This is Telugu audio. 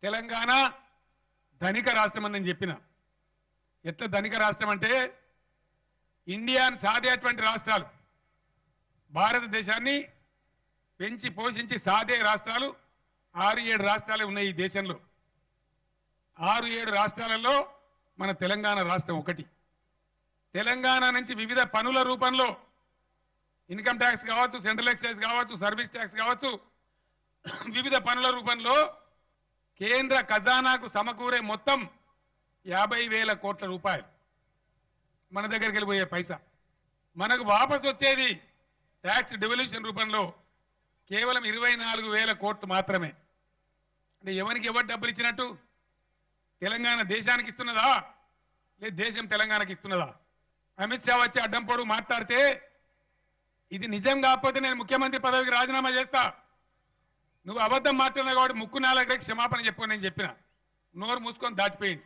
తెలంగాణ ధనిక రాష్ట్రం అని నేను చెప్పిన. ఎట్లా ధనిక రాష్ట్రం అంటే ఇండియాను సాధేటువంటి రాష్ట్రాలు, భారతదేశాన్ని పెంచి పోషించి సాధే రాష్ట్రాలు 6-7 రాష్ట్రాలే ఉన్నాయి ఈ దేశంలో. 6-7 రాష్ట్రాలలో మన తెలంగాణ రాష్ట్రం ఒకటి. తెలంగాణ నుంచి వివిధ పనుల రూపంలో ఇన్కమ్ ట్యాక్స్ కావచ్చు, సెంట్రల్ ఎక్సైజ్ కావచ్చు, సర్వీస్ ట్యాక్స్ కావచ్చు, వివిధ పనుల రూపంలో కేంద్ర ఖజానాకు సమకూరే మొత్తం 50,000 కోట్ల రూపాయలు మన దగ్గరికి వెళ్ళిపోయే పైసా. మనకు వాపసు వచ్చేది ట్యాక్స్ డివల్యూషన్ రూపంలో కేవలం 24,000 కోట్లు మాత్రమే. అంటే ఎవరికి ఎవరు డబ్బులు ఇచ్చినట్టు? తెలంగాణ దేశానికి ఇస్తున్నదా, లేదు దేశం తెలంగాణకి ఇస్తున్నదా? అమిత్ షా వచ్చి అడ్డం పొడు మాట్లాడితే ఇది నిజం కాకపోతే నేను ముఖ్యమంత్రి పదవికి రాజీనామా చేస్తా, నువ్వు అబద్ధం మాట్లాడినా కాబట్టి ముక్కు నాలుగు క్షమాపణ చెప్పు నేను చెప్పిన. నోరు మూసుకొని దాటిపోయింది.